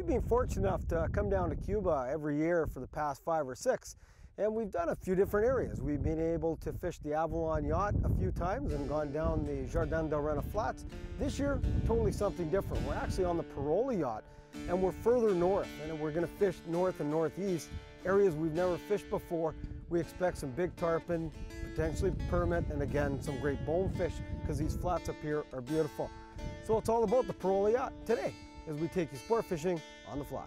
We've been fortunate enough to come down to Cuba every year for the past 5 or 6, and we've done a few different areas. We've been able to fish the Avalon yacht a few times and gone down the Jardin del Rena flats. This year, totally something different. We're actually on the Parola yacht, and we're further north, and we're going to fish north and northeast, areas we've never fished before. We expect some big tarpon, potentially permit, and again, some great bonefish, because these flats up here are beautiful. So it's all about the Parola yacht today, as we take you sport fishing on the fly.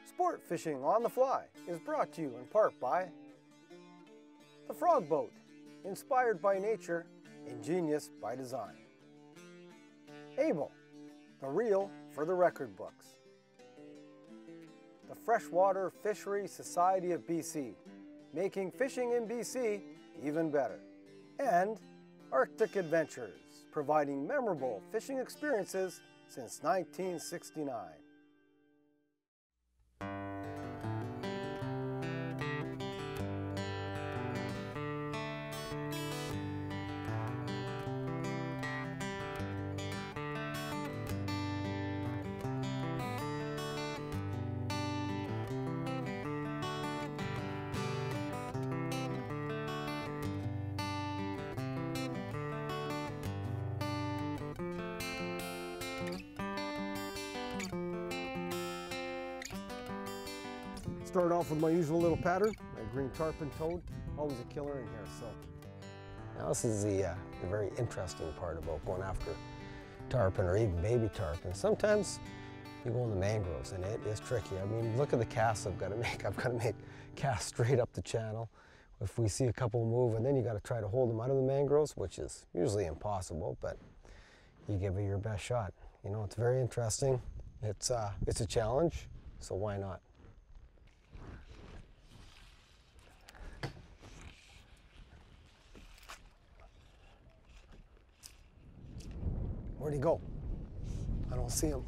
Sport Fishing on the Fly is brought to you in part by the Frog Boat, inspired by nature, ingenious by design. Able, the reel for the record books. The Freshwater Fishery Society of BC, making fishing in BC even better. And Arctic Adventures, providing memorable fishing experiences since 1969. Start off with my usual little pattern, my green tarpon toad, always a killer in here. So now this is the very interesting part about going after tarpon or even baby tarpon. Sometimes you go in the mangroves and it is tricky. I mean, look at the casts I've got to make. I've got to make casts straight up the channel. If we see a couple move, and then you got to try to hold them out of the mangroves, which is usually impossible, but you give it your best shot. You know, it's very interesting. It's a challenge, so why not? Where'd he go? I don't see him.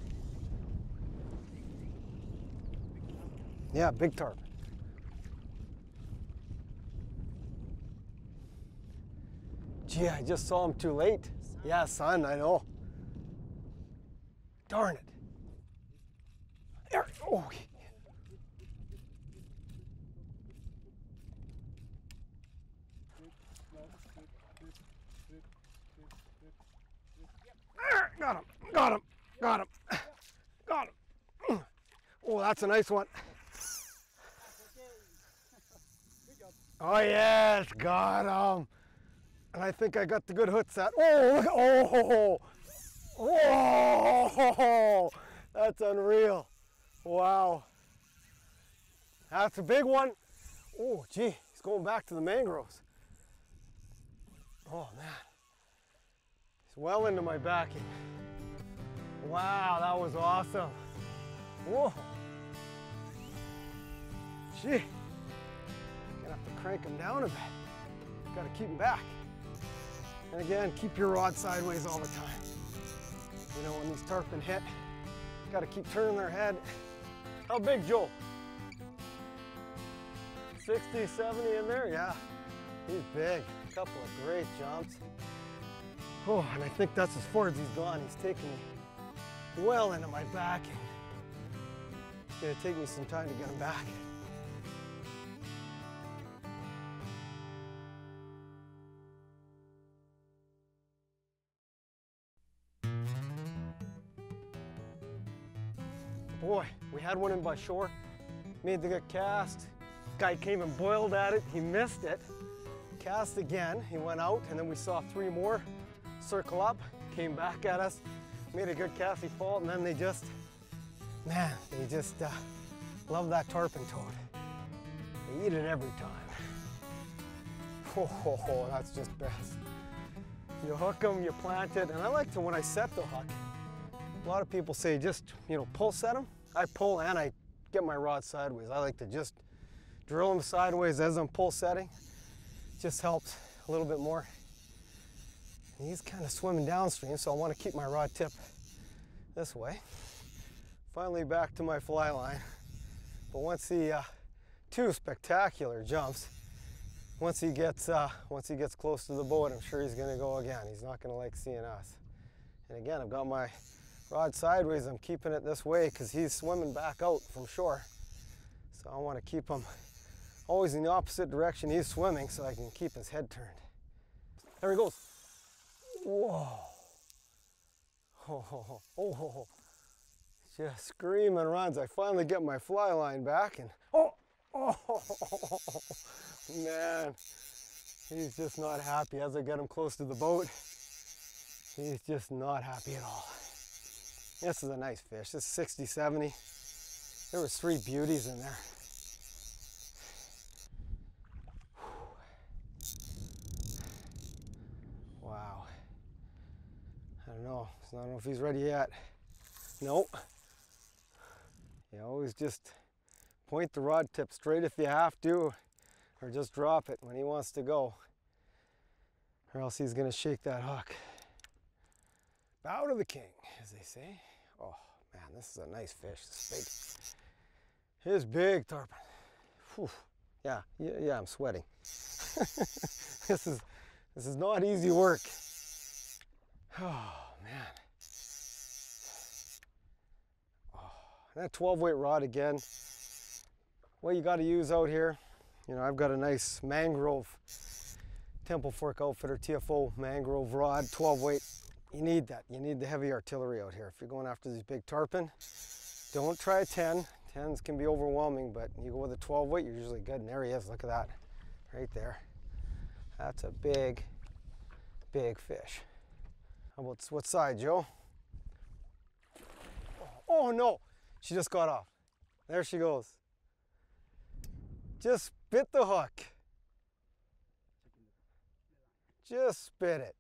Yeah, big tarpon. Gee, I just saw him too late. Yeah, son, I know. Darn it. There, oh. Got him, got him, got him, got him. Oh, that's a nice one. Oh yes, got him. And I think I got the good hook set. Oh, look, oh, that's unreal. Wow. That's a big one. Oh, gee, he's going back to the mangroves. Oh, man. He's well into my backing. Wow, that was awesome. Whoa. Gee, gonna have to crank him down a bit. Gotta keep him back. And again, keep your rod sideways all the time. You know, when these tarpon hit, gotta keep turning their head. How big, Joe? 60, 70 in there? Yeah, he's big. A couple of great jumps. Oh, and I think that's as far as he's gone. He's taken me well into my backing. It's gonna take me some time to get him back. Boy, we had one in by shore, made the good cast. Guy came and boiled at it, he missed it. Cast again, he went out, and then we saw 3 more circle up, came back at us, made a good casting fault, and then they just love that tarpon toad. They eat it every time. Oh, that's just best. You hook them, you plant it, and I like to, when I set the hook, a lot of people say just, pull set them. I pull and I get my rod sideways. I like to just drill them sideways as I'm pull setting. Just helps a little bit more. And he's kind of swimming downstream, so I want to keep my rod tip this way. Finally back to my fly line. But once he, two spectacular jumps. Once he gets close to the boat, I'm sure he's going to go again. He's not going to like seeing us. And again, I've got my rod sideways. I'm keeping it this way because he's swimming back out from shore. So I want to keep him always in the opposite direction he's swimming so I can keep his head turned. There he goes. Whoa. Oh. Just screaming runs. I finally get my fly line back and oh, man. He's just not happy. As I get him close to the boat, he's just not happy at all. This is a nice fish. This is 60, 70. There was 3 beauties in there. Wow. I don't know. I don't know if he's ready yet. Nope. You always just point the rod tip straight if you have to, or just drop it when he wants to go, or else he's going to shake that hook. Bow to the king, as they say. Oh man, this is a nice fish. This big. Here's big tarpon. Whew. Yeah, I'm sweating. This is not easy work. Oh man. That 12 weight rod again. What you got to use out here, I've got a nice mangrove Temple Fork Outfitter TFO mangrove rod, 12 weight. You need that. You need the heavy artillery out here. If you're going after these big tarpon, don't try a 10. 10s can be overwhelming, but you go with a 12 weight, you're usually good. And there he is. Look at that, right there. That's a big, big fish. How about what side, Joe? Oh no, she just got off. There she goes. Just spit the hook. Just spit it.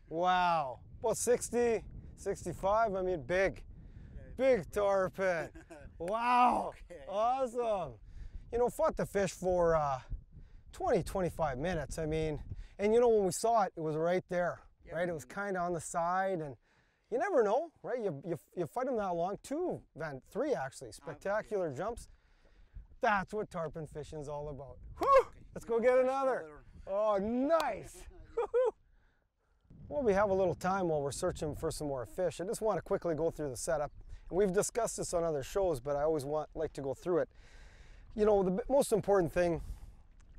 Wow. Well, 60, 65, I mean big. Big tarpon. Wow. Okay. Awesome. Fought the fish for 20, 25 minutes. I mean, and when we saw it, it was right there, right? It was kind of on the side, and you never know, right? You fight them that long. 3 actually, spectacular jumps. That's what tarpon fishing is all about. Whew! Let's go get another. Oh, nice. Well, we have a little time while we're searching for some more fish. I just want to quickly go through the setup. We've discussed this on other shows, but I always like to go through it. The most important thing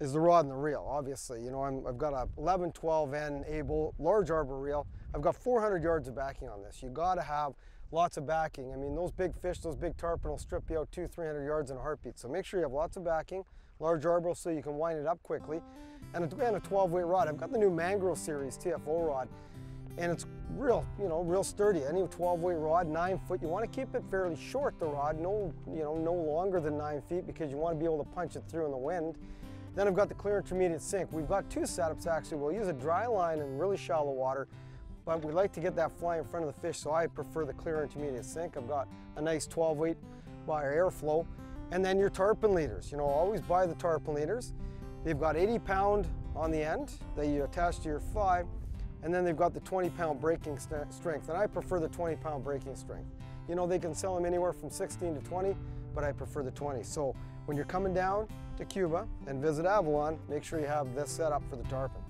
is the rod and the reel, obviously. I've got a 11, 12N Able large arbor reel. I've got 400 yards of backing on this. You got to have lots of backing. I mean, those big fish, those big tarpon will strip you out 200, 300 yards in a heartbeat. So make sure you have lots of backing, large arbor so you can wind it up quickly. And a 12 weight rod. I've got the new Mangrove Series TFO rod, and it's real sturdy. Any 12 weight rod, 9 foot. You want to keep it fairly short, the rod, no longer than 9 feet, because you want to be able to punch it through in the wind. Then I've got the clear intermediate sink. We've got 2 setups actually. We'll use a dry line in really shallow water, but we like to get that fly in front of the fish, so I prefer the clear intermediate sink. I've got a nice 12 weight by airflow. And then your tarpon leaders. Always buy the tarpon leaders. They've got 80 pound on the end that you attach to your fly, and then they've got the 20 pound breaking strength, and I prefer the 20 pound breaking strength. They can sell them anywhere from 16 to 20, but I prefer the 20. So when you're coming down to Cuba and visit Avalon, make sure you have this set up for the tarpon.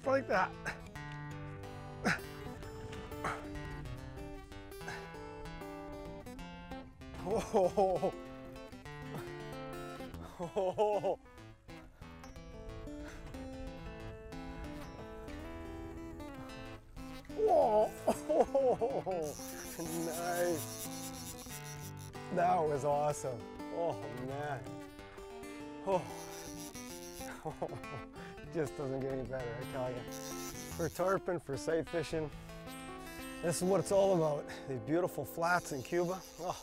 like that. Oh. Oh. Whoa. Oh. Nice. That was awesome. Oh man. Oh. It just doesn't get any better, I tell you. For tarpon, for sight fishing, this is what it's all about. These beautiful flats in Cuba. Oh,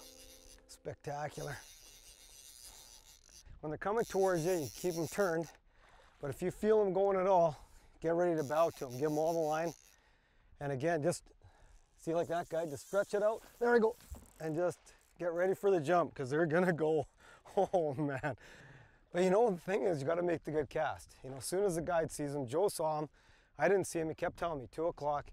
spectacular. When they're coming towards you, you keep them turned. But if you feel them going at all, get ready to bow to them. Give them all the line. And again, just see like that guy, just stretch it out. There I go. And just get ready for the jump because they're gonna go. Oh man. But you know, the thing is, you got to make the good cast. You know, as soon as the guide sees him, Joe saw him. I didn't see him. He kept telling me 2 o'clock.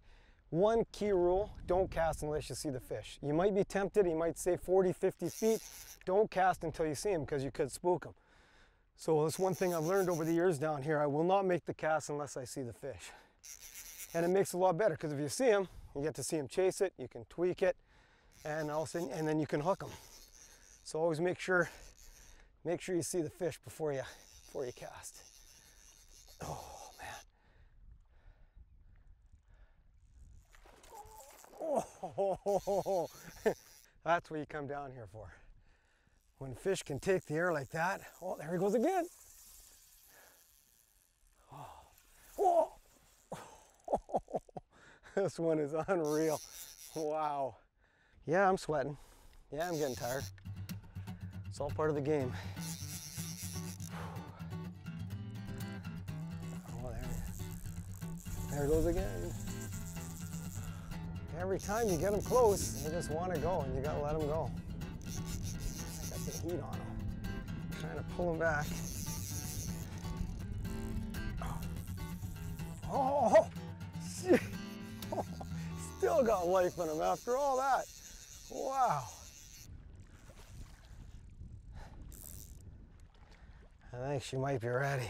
One key rule, don't cast unless you see the fish. You might be tempted. He might say 40, 50 feet. Don't cast until you see him because you could spook him. So that's one thing I've learned over the years down here. I will not make the cast unless I see the fish. And it makes it a lot better because if you see him, you get to see him chase it. You can tweak it, and then you can hook him. So always make sure you see the fish before you cast. Oh man. Oh, that's what you come down here for. When fish can take the air like that. Oh, there he goes again. Oh. Oh. This one is unreal. Wow. Yeah, I'm sweating. Yeah, I'm getting tired. It's all part of the game. Oh, there it goes again. Every time you get them close, you just want to go, and you got to let them go. I got the heat on them. Trying to pull them back. Oh, shit. Oh, still got life in them after all that. Wow. I think she might be ready.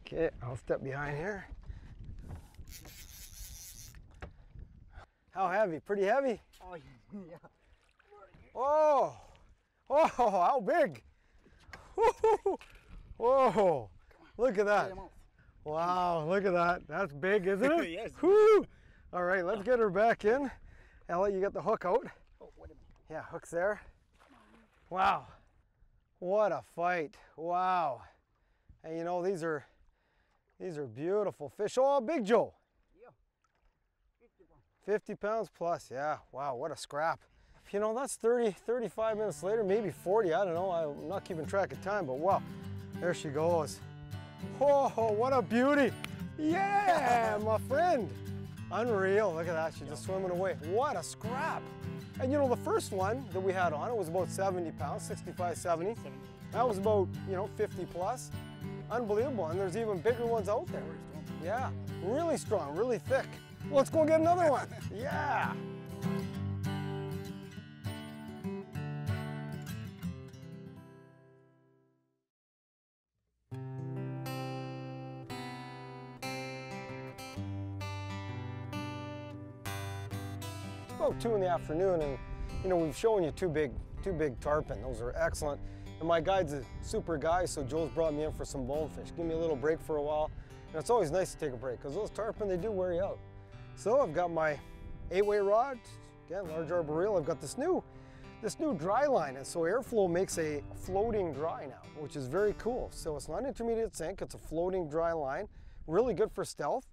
Okay, I'll step behind here. How heavy? Pretty heavy? Oh, yeah. Oh! Oh, how big? Whoa! Whoa! Look at that. Wow, look at that. That's big, isn't it? Yes. Woo! All right, let's get her back in. I'll let you get the hook out. Oh, wait a minute. Yeah, hook's there. Wow. What a fight. Wow. And you know, these are beautiful fish. Oh, Big Joe. Yeah. 50 pounds. 50 pounds plus, yeah. Wow, what a scrap. You know, that's 30, 35 minutes later, maybe 40, I don't know. I'm not keeping track of time, but wow, there she goes. Oh, what a beauty. Yeah, my friend. Unreal, look at that, she's just swimming away. What a scrap. And you know, the first one that we had on, it was about 70 pounds, 65, 70. That was about, 50 plus. Unbelievable, and there's even bigger ones out there. Yeah, really strong, really thick. Let's go get another one. Yeah. It's about 2 in the afternoon, and we've shown you two big tarpon. Those are excellent. And my guide's a super guy, so Joe's brought me in for some bonefish. Give me a little break for a while. And it's always nice to take a break because those tarpon, they do wear you out. So I've got my 8-way rod, again, large arbor reel. I've got this new dry line, and so airflow makes a floating dry now, which is very cool. So it's not intermediate sink, it's a floating dry line. Really good for stealth.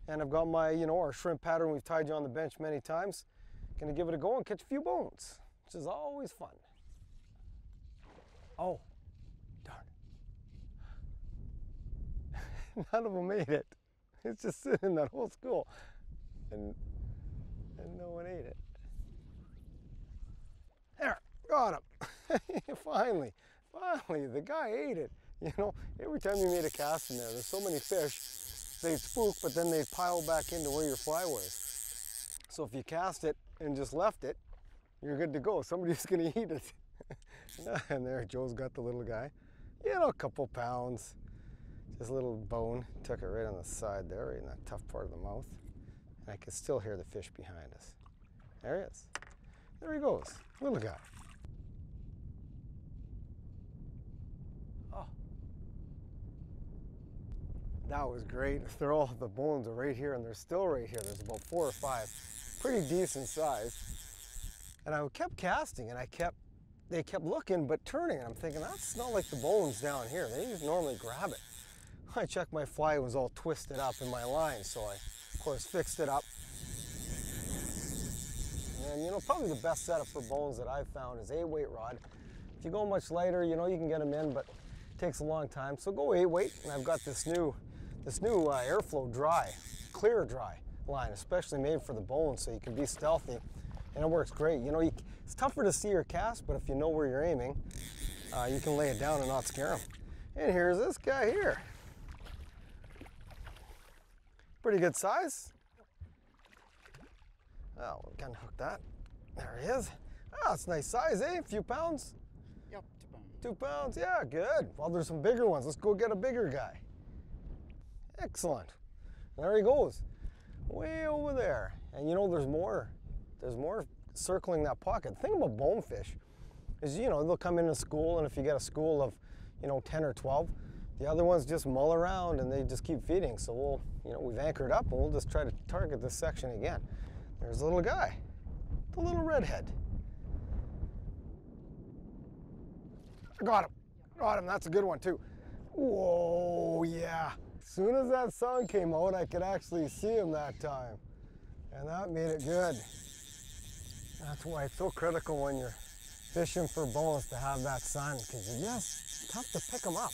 And I've got my, our shrimp pattern we've tied you on the bench many times. Gonna give it a go and catch a few bones, which is always fun. Oh, darn. None of them ate it. It's just sitting in that whole school. And no one ate it. There, got him. Finally, the guy ate it. Every time you made a cast in there's so many fish, they'd spook, but then they'd pile back into where your fly was. So if you cast it and just left it, you're good to go. Somebody's gonna eat it. And there, Joe's got the little guy. A couple pounds. This little bone took it right on the side there, right in that tough part of the mouth. And I can still hear the fish behind us. There he is. There he goes, little guy. Oh, that was great. They're all, the bones are right here, and they're still right here. There's about 4 or 5, pretty decent size. And I kept casting, and they kept looking but turning, and I'm thinking, that's not like the bones down here. They just normally grab it. I checked my fly, it was all twisted up in my line, so I, of course, fixed it up. And you know, probably the best setup for bones that I've found is 8-weight rod. If you go much lighter, you know, you can get them in, but it takes a long time. So go 8-weight, and I've got this new airflow dry, clear dry line, especially made for the bones, so you can be stealthy, and it works great. You know, it's tougher to see your cast, but if you know where you're aiming, you can lay it down and not scare them. And here's this guy here. Pretty good size. Oh, we can hook that. There he is. Oh, it's a nice size, eh? A few pounds? Yep, 2 pounds. 2 pounds, yeah, good. Well, there's some bigger ones. Let's go get a bigger guy. Excellent. There he goes. Way over there. And you know, there's more circling that pocket. The thing about bonefish is, you know, they'll come into school, and if you get a school of, you know, 10 or 12, the other ones just mull around and they just keep feeding. So we'll, you know, we've anchored up, and we'll just try to target this section again. There's a little guy, the little redhead. I got him, that's a good one too. Whoa, yeah. As soon as that sun came out, I could actually see him that time. And that made it good. That's why it's so critical when you're fishing for bones to have that sun, because it's just tough to pick them up.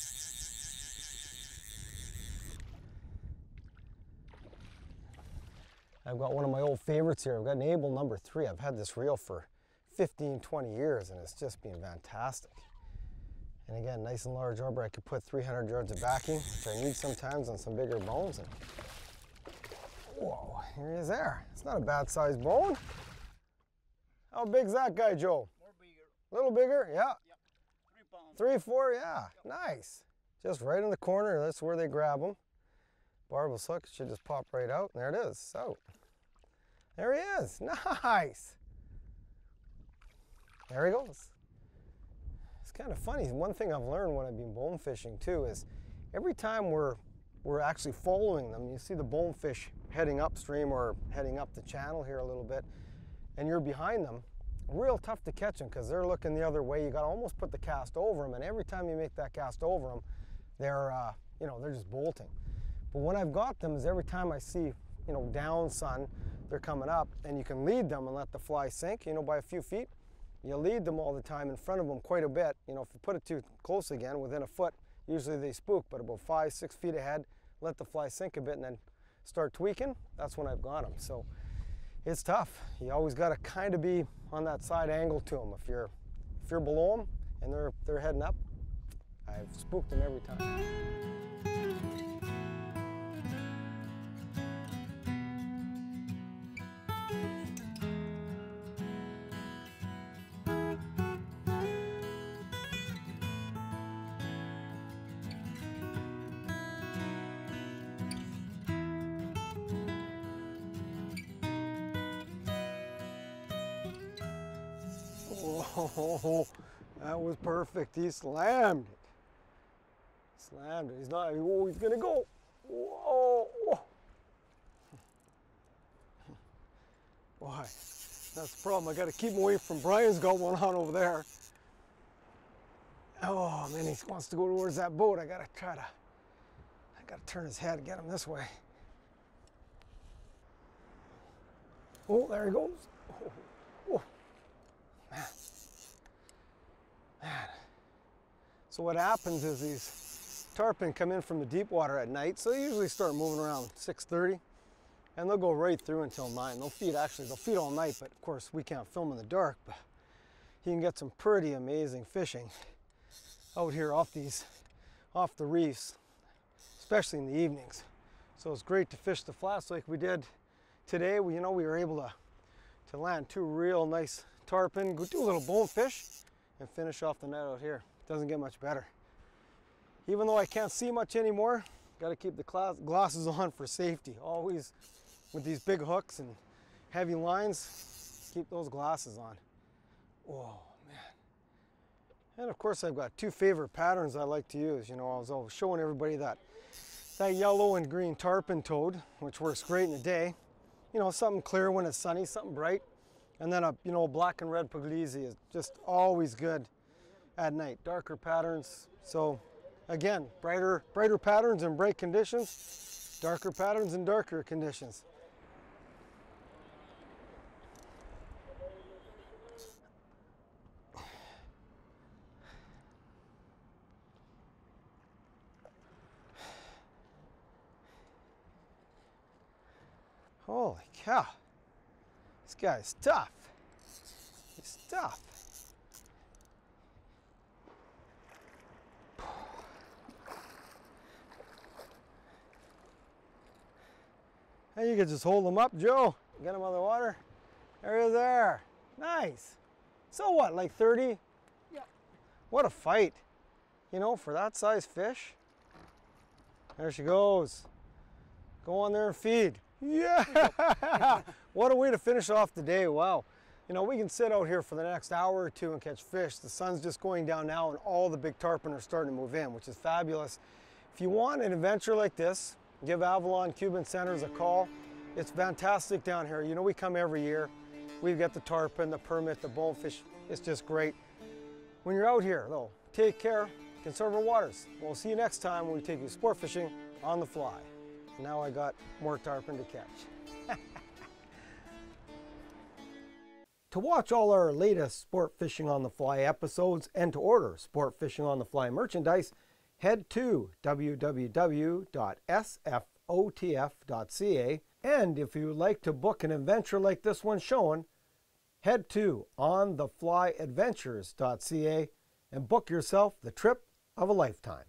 I've got one of my old favorites here. I've got an Able number 3. I've had this reel for 15, 20 years, and it's just been fantastic. And again, nice and large arbor. I could put 300 yards of backing, which I need sometimes on some bigger bones. And whoa, here he is there. It's not a bad sized bone. How big's that guy, Joe? More bigger. A little bigger, yeah. Yep, 3 pounds. 3, 4, yeah, nice. Just right in the corner, that's where they grab them. Barbless hook should just pop right out, and there it is, so. There he is, nice. There he goes. It's kind of funny, one thing I've learned when I've been bone fishing too is every time we're actually following them, you see the bonefish heading upstream or heading up the channel here a little bit, and you're behind them, real tough to catch them because they're looking the other way. You got to almost put the cast over them, and every time you make that cast over them, they're, you know, they're just bolting. But when I've got them is every time I see, you know, down sun, they're coming up, and you can lead them and let the fly sink, you know, by a few feet. You lead them all the time in front of them quite a bit. You know, if you put it too close again, within a foot, usually they spook, but about 5, 6 feet ahead, let the fly sink a bit and then start tweaking, that's when I've got them. So it's tough. You always got to kind of be on that side angle to them. If you're below them and they're heading up, I've spooked them every time. Oh, that was perfect. He slammed it. Slammed it. He's not, oh, he's gonna go. Whoa. Boy, that's the problem. I gotta keep him away from Brian's got one on over there. Oh man, he wants to go towards that boat. I gotta turn his head and get him this way. Oh, there he goes. Oh. Man. So what happens is these tarpon come in from the deep water at night, so they usually start moving around 6:30, and they'll go right through until 9. They'll feed all night, but of course we can't film in the dark, but you can get some pretty amazing fishing out here off the reefs, especially in the evenings. So it's great to fish the flats like we did today. We were able to land 2 real nice tarpon, go do a little bonefish, and finish off the night out here. Doesn't get much better. Even though I can't see much anymore, Got to keep the glasses on for safety. Always with these big hooks and heavy lines, keep those glasses on. Whoa, man. And of course I've got two favorite patterns I like to use. You know, I was always showing everybody that yellow and green tarpon toad, which works great in the day. You know, something clear when it's sunny, something bright. And then a, you know, black and red puglisi is just always good at night. Darker patterns. So again, brighter patterns in bright conditions, darker patterns in darker conditions. Holy cow, this guy's tough. He's tough. Hey, you can just hold him up, Joe. Get him out of the water. There he is there. Nice. So what, like 30? Yeah. What a fight. You know, for that size fish. There she goes. Go on there and feed. Yeah! What a way to finish off the day. Wow. You know, we can sit out here for the next hour or two and catch fish. The sun's just going down now and all the big tarpon are starting to move in, which is fabulous. If you want an adventure like this, give Avalon Cuban Centers a call. It's fantastic down here. You know, we come every year. We've got the tarpon, the permit, the bonefish. It's just great. When you're out here, though, take care, conserve our waters. We'll see you next time when we take you sport fishing on the fly. Now I got more tarpon to catch. To watch all our latest Sport Fishing on the Fly episodes and to order Sport Fishing on the Fly merchandise, head to www.sfotf.ca. And if you would like to book an adventure like this one shown, head to ontheflyadventures.ca and book yourself the trip of a lifetime.